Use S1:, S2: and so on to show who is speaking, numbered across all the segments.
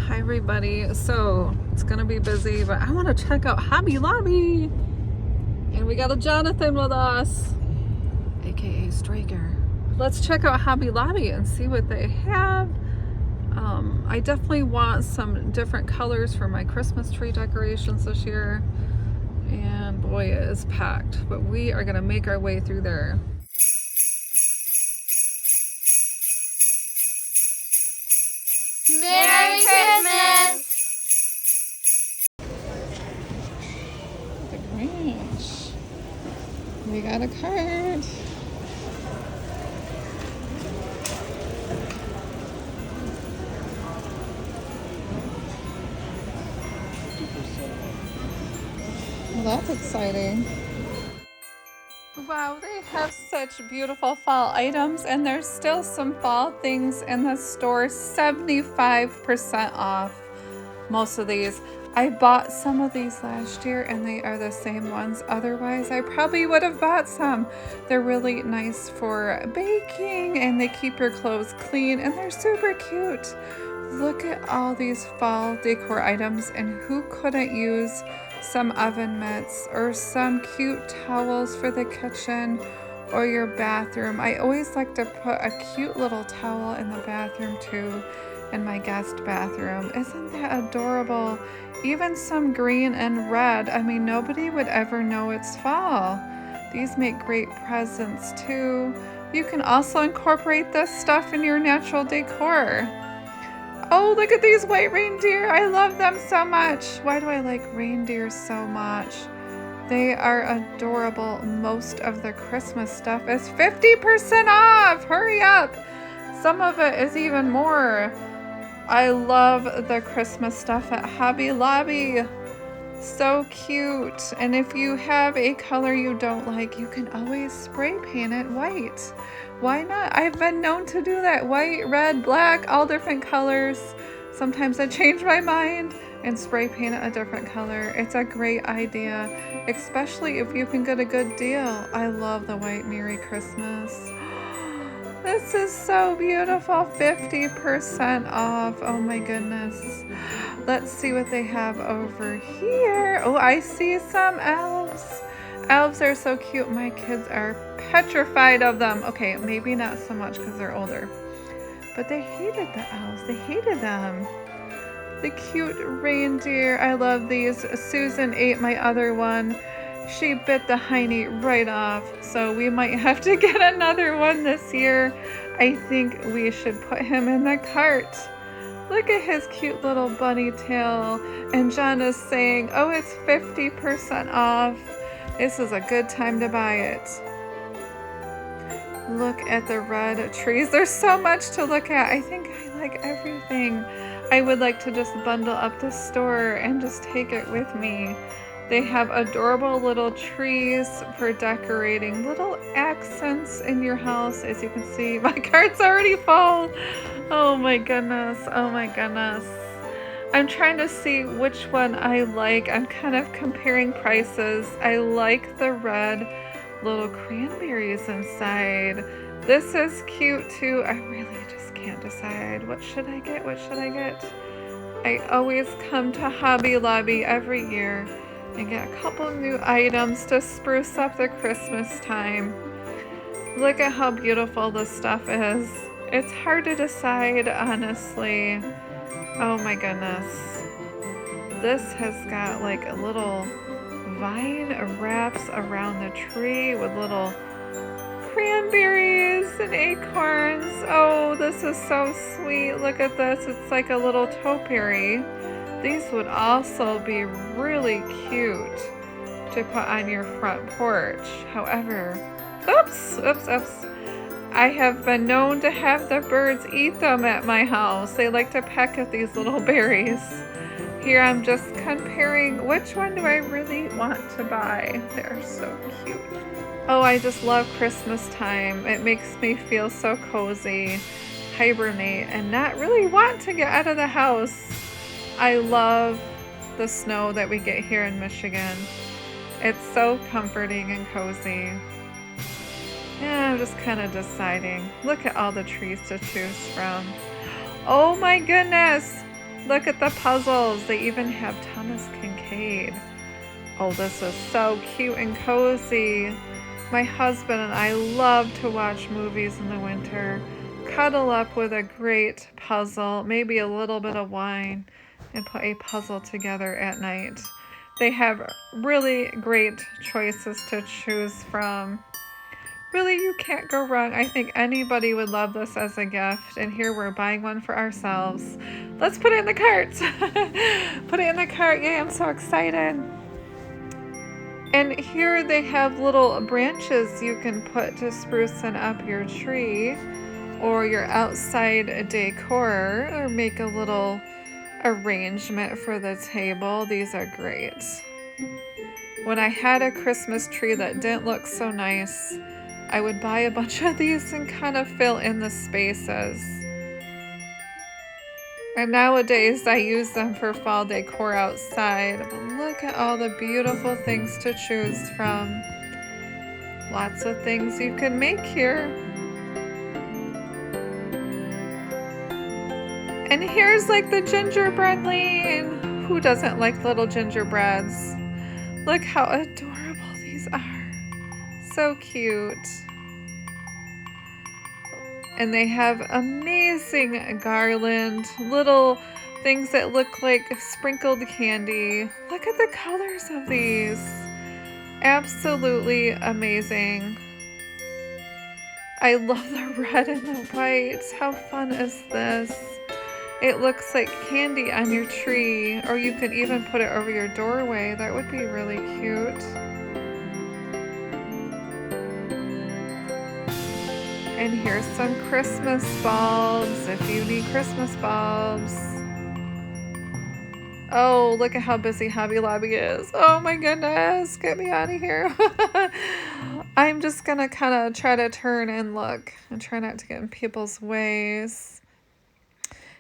S1: Hi everybody. So it's gonna be busy, but I want to check out Hobby Lobby, and we got a Jonathan with us, aka Striker. Let's check out Hobby Lobby and see what they have. I definitely want some different colors for my Christmas tree decorations this year, and boy, it is packed, but we are gonna make our way through there.
S2: Merry Christmas!
S1: The Grinch. We got a card. Well, that's exciting. Wow, they have such beautiful fall items, and there's still some fall things in the store. 75% off most of these. I bought some of these last year and they are the same ones. Otherwise, I probably would have bought some. They're really nice for baking and they keep your clothes clean and they're super cute. Look at all these fall decor items, and who couldn't use some oven mitts or some cute towels for the kitchen or your bathroom. I always like to put a cute little towel in the bathroom too, in my guest bathroom. Isn't that adorable? Even some green and red. I mean, nobody would ever know it's fall. These make great presents too. You can also incorporate this stuff in your natural decor. Oh, look at these white reindeer. I love them so much. Why do I like reindeer so much? They are adorable. Most of the Christmas stuff is 50% off. Hurry up. Some of it is even more. I love the Christmas stuff at Hobby Lobby. So cute. And if you have a color you don't like, you can always spray paint it white. Why not? I've been known to do that. White, red, black, all different colors. Sometimes I change my mind and spray paint it a different color. It's a great idea, especially if you can get a good deal. I love the white Merry Christmas. This is so beautiful. 50% off. Oh my goodness. Let's see what they have over here. Oh, I see some elves. Elves are so cute. My kids are petrified of them. Okay, maybe not so much because they're older, but they hated the elves. They hated them. The cute reindeer. I love these. Susan ate my other one. She bit the hiney right off, so we might have to get another one this year. I think we should put him in the cart. Look at his cute little bunny tail. And John is saying, oh, it's 50% off. This is a good time to buy it. Look at the red trees. There's so much to look at. I think I like everything. I would like to just bundle up the store and just take it with me. They have adorable little trees for decorating, little accents in your house. As you can see, my cart's already full. Oh my goodness. Oh my goodness. I'm trying to see which one I like. I'm kind of comparing prices. I like the red little cranberries inside. This is cute too. I really just can't decide. What should I get? What should I get? I always come to Hobby Lobby every year and get a couple new items to spruce up the Christmas time. Look at how beautiful this stuff is. It's hard to decide, honestly. Oh my goodness. This has got like a little vine wraps around the tree with little cranberries and acorns. Oh, this is so sweet. Look at this. It's like a little topiary. These would also be really cute to put on your front porch. However, oops. I have been known to have the birds eat them at my house. They like to peck at these little berries. Here I'm just comparing which one do I really want to buy. They're so cute. Oh, I just love Christmas time. It makes me feel so cozy, hibernate, and not really want to get out of the house. I love the snow that we get here in Michigan. It's so comforting and cozy. Yeah, I'm just kind of deciding. Look at all the trees to choose from. Oh my goodness! Look at the puzzles. They even have Thomas Kincaid. Oh, this is so cute and cozy. My husband and I love to watch movies in the winter. Cuddle up with a great puzzle, maybe a little bit of wine, and put a puzzle together at night. They have really great choices to choose from. Really, you can't go wrong. I think anybody would love this as a gift. And here we're buying one for ourselves. Let's put it in the cart. Put it in the cart. Yay, I'm so excited. And here they have little branches you can put to sprucing up your tree or your outside decor, or make a little arrangement for the table. These are great. When I had a Christmas tree that didn't look so nice, I would buy a bunch of these and kind of fill in the spaces. And nowadays I use them for fall decor outside. But look at all the beautiful things to choose from. Lots of things you can make here. And here's like the gingerbread lane. Who doesn't like little gingerbreads? Look how adorable these are. So cute. And they have amazing garland, little things that look like sprinkled candy. Look at the colors of these. Absolutely amazing. I love the red and the white. How fun is this? It looks like candy on your tree, or you can even put it over your doorway. That would be really cute. And here's some Christmas bulbs if you need Christmas bulbs. Oh, look at how busy Hobby Lobby is. Oh my goodness, get me out of here. I'm just gonna kind of try to turn and look and try not to get in people's ways.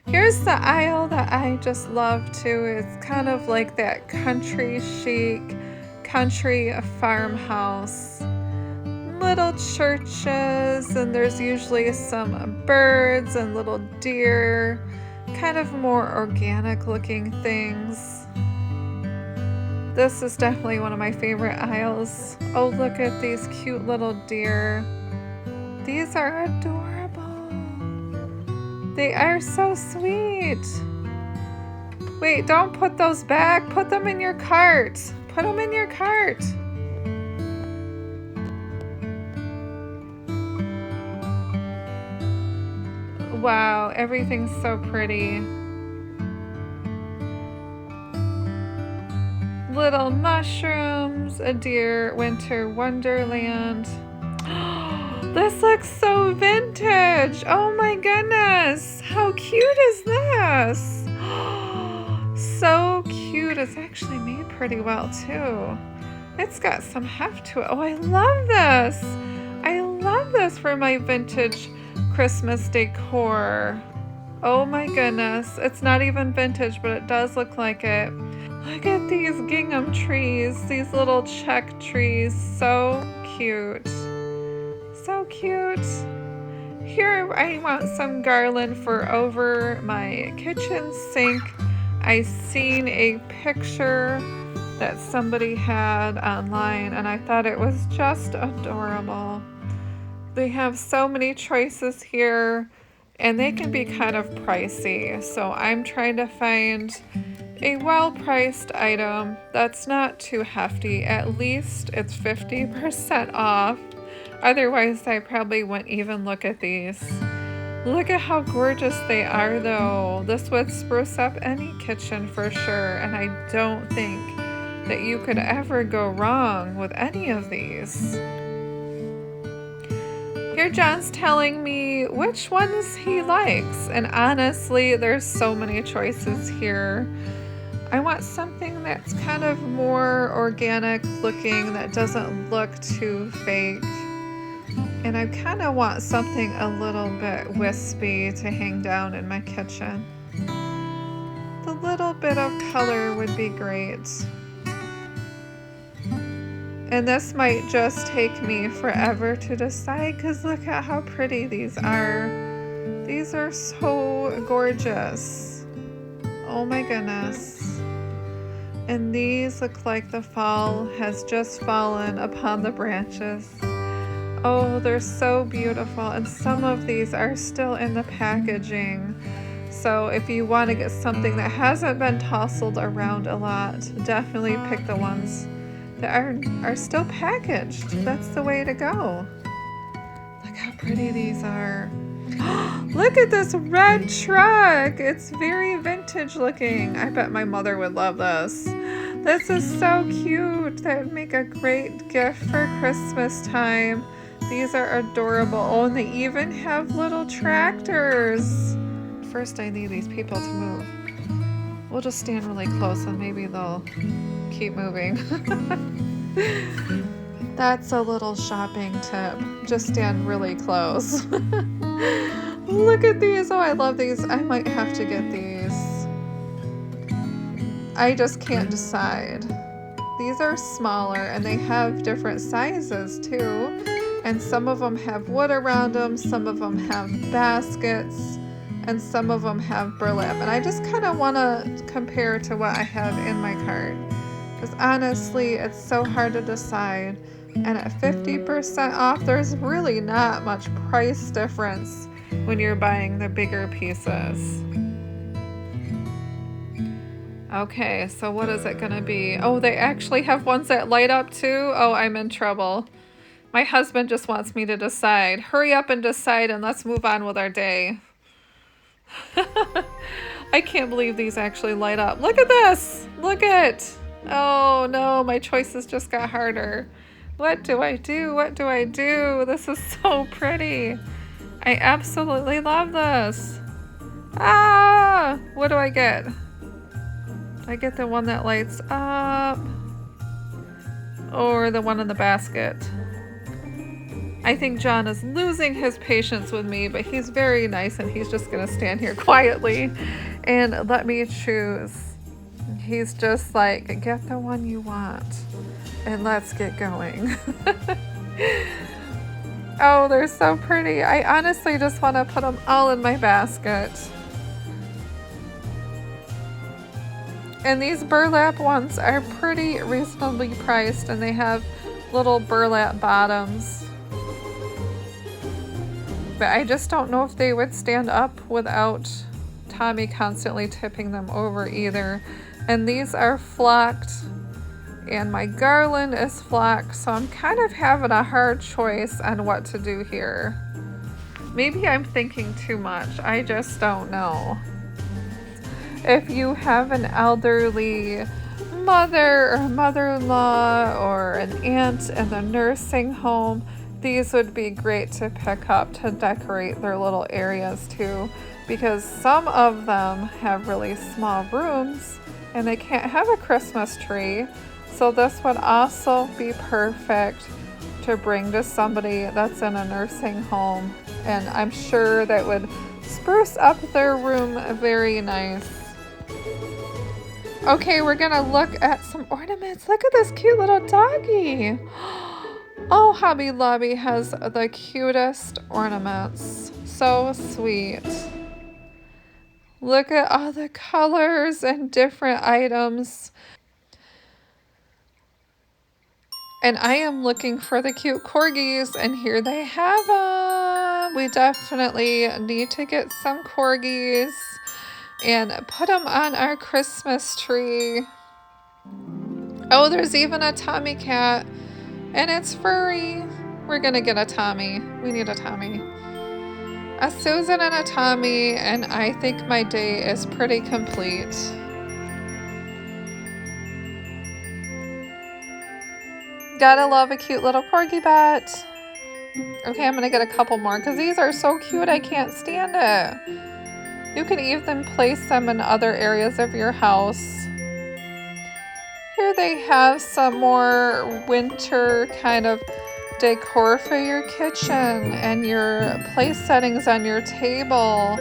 S1: Here's the aisle that I just love too. It's kind of like that country chic, country farmhouse. Little churches, and there's usually some birds and little deer, kind of more organic looking things. This is definitely one of my favorite aisles. Oh, look at these cute little deer. These are adorable. They are so sweet. Wait, don't put those back. Put them in your cart. Put them in your cart. Wow, everything's so pretty. Little mushrooms, a deer, winter wonderland. This looks so vintage. Oh my goodness. How cute is this? So cute. It's actually made pretty well too. It's got some heft to it. Oh, I love this. I love this for my vintage Christmas decor. Oh my goodness. It's not even vintage, but it does look like it. Look at these gingham trees, these little check trees. So cute. So cute. Here I want some garland for over my kitchen sink. I seen a picture that somebody had online and I thought it was just adorable. They have so many choices here and they can be kind of pricey. So I'm trying to find a well-priced item that's not too hefty. At least it's 50% off. Otherwise, I probably wouldn't even look at these. Look at how gorgeous they are, though. This would spruce up any kitchen for sure, and I don't think that you could ever go wrong with any of these. Here John's telling me which ones he likes, and honestly, there's so many choices here. I want something that's kind of more organic looking, that doesn't look too fake. And I kind of want something a little bit wispy to hang down in my kitchen. The little bit of color would be great. And this might just take me forever to decide because look at how pretty these are. These are so gorgeous. Oh my goodness. And these look like the fall has just fallen upon the branches. Oh, they're so beautiful. And some of these are still in the packaging. So if you want to get something that hasn't been tousled around a lot, definitely pick the ones that are still packaged. That's the way to go. Look how pretty these are. Look at this red truck. It's very vintage looking. I bet my mother would love this. This is so cute. That would make a great gift for Christmas time. These are adorable. Oh, and they even have little tractors. First, I need these people to move. We'll just stand really close and maybe they'll keep moving. That's a little shopping tip. Just stand really close. Look at these. Oh, I love these. I might have to get these. I just can't decide. These are smaller and they have different sizes too. And some of them have wood around them. Some of them have baskets. And some of them have burlap. And I just kind of want to compare to what I have in my cart. Because honestly, it's so hard to decide. And at 50% off, there's really not much price difference when you're buying the bigger pieces. Okay, so what is it gonna be? Oh, they actually have ones that light up too? Oh, I'm in trouble. My husband just wants me to decide. Hurry up and decide and let's move on with our day. I can't believe these actually light up. Look at this! Look it! Oh no, my choices just got harder. What do I do? What do I do? This is so pretty. I absolutely love this. Ah! What do I get? I get the one that lights up. Or the one in the basket. I think John is losing his patience with me, but he's very nice and he's just gonna stand here quietly and let me choose. He's just like, get the one you want and let's get going. Oh, they're so pretty. I honestly just want to put them all in my basket. And these burlap ones are pretty reasonably priced and they have little burlap bottoms. But I just don't know if they would stand up without Tommy constantly tipping them over either. And these are flocked. And my garland is flocked. So I'm kind of having a hard choice on what to do here. Maybe I'm thinking too much. I just don't know. If you have an elderly mother or mother-in-law or an aunt in the nursing home, these would be great to pick up to decorate their little areas too, because some of them have really small rooms and they can't have a Christmas tree. So this would also be perfect to bring to somebody that's in a nursing home. And I'm sure that would spruce up their room very nice. Okay, we're gonna look at some ornaments. Look at this cute little doggy. Oh, Hobby Lobby has the cutest ornaments. So sweet. Look at all the colors and different items. And I am looking for the cute corgis, and here they have them. We definitely need to get some corgis and put them on our Christmas tree. Oh, there's even a Tommy cat. And it's furry. We're gonna get a Tommy. We need a Tommy. A Susan and a Tommy, and I think my day is pretty complete. Gotta love a cute little corgi bat. Okay, I'm gonna get a couple more because these are so cute I can't stand it. You can even place them in other areas of your house. Here they have some more winter kind of decor for your kitchen and your place settings on your table.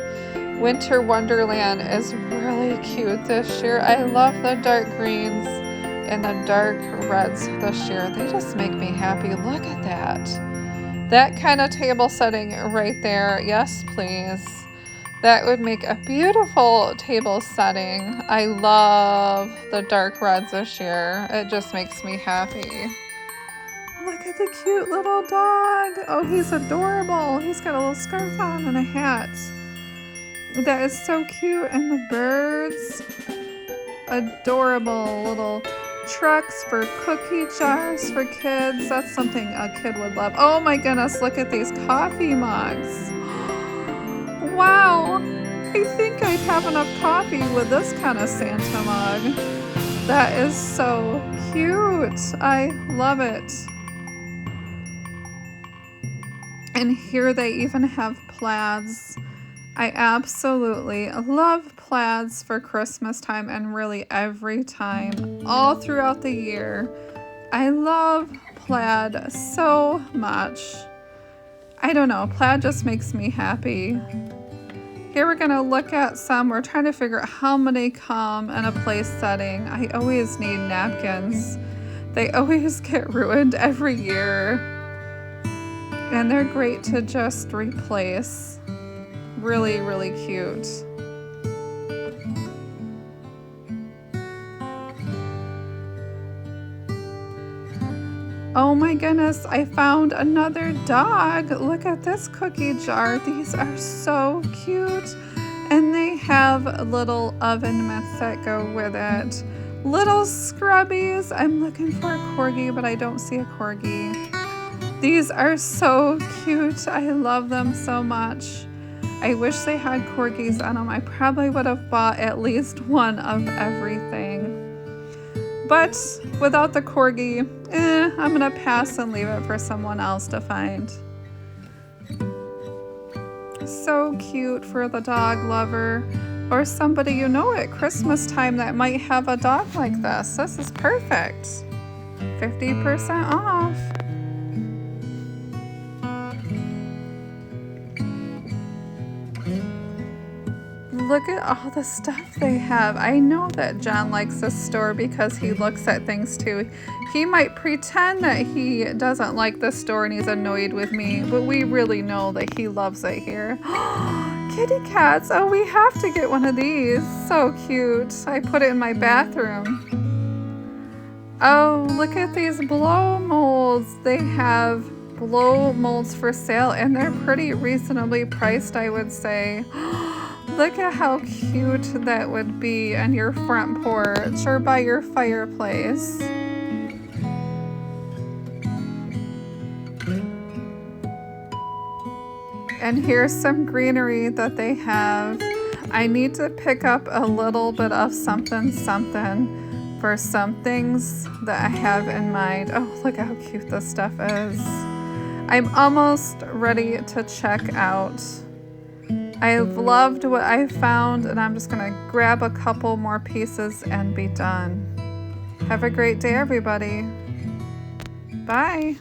S1: Winter Wonderland is really cute this year. I love the dark greens and the dark reds this year. They just make me happy. Look at that. That kind of table setting right there. Yes, please. That would make a beautiful table setting. I love the dark reds this year. It just makes me happy. Look at the cute little dog. Oh, he's adorable. He's got a little scarf on and a hat. That is so cute. And the birds. Adorable little trucks for cookie jars for kids. That's something a kid would love. Oh my goodness, look at these coffee mugs. Wow, I think I'd have enough coffee with this kind of Santa mug. That is so cute. I love it. And here they even have plaids. I absolutely love plaids for Christmas time and really every time, all throughout the year. I love plaid so much. I don't know, plaid just makes me happy. Here we're gonna look at some. We're trying to figure out how many come in a place setting. I always need napkins. They always get ruined every year. And they're great to just replace. Really, really cute. Oh my goodness, I found another dog. Look at this cookie jar. These are so cute. And they have little oven mitts that go with it. Little scrubbies. I'm looking for a corgi, but I don't see a corgi. These are so cute. I love them so much. I wish they had corgis on them. I probably would have bought at least one of everything. But without the corgi, I'm gonna pass and leave it for someone else to find. So cute for the dog lover or somebody you know at Christmas time that might have a dog like this. This is perfect. 50% off. Look at all the stuff they have. I know that John likes this store because he looks at things too. He might pretend that he doesn't like the store and he's annoyed with me, but we really know that he loves it here. Kitty cats. Oh, we have to get one of these. So cute. I put it in my bathroom. Oh, look at these blow molds. They have blow molds for sale and they're pretty reasonably priced, I would say. Look at how cute that would be on your front porch or by your fireplace. And here's some greenery that they have. I need to pick up a little bit of something for some things that I have in mind. Oh, look how cute this stuff is. I'm almost ready to check out. I've loved what I found and I'm just gonna grab a couple more pieces and be done. Have a great day, everybody. Bye.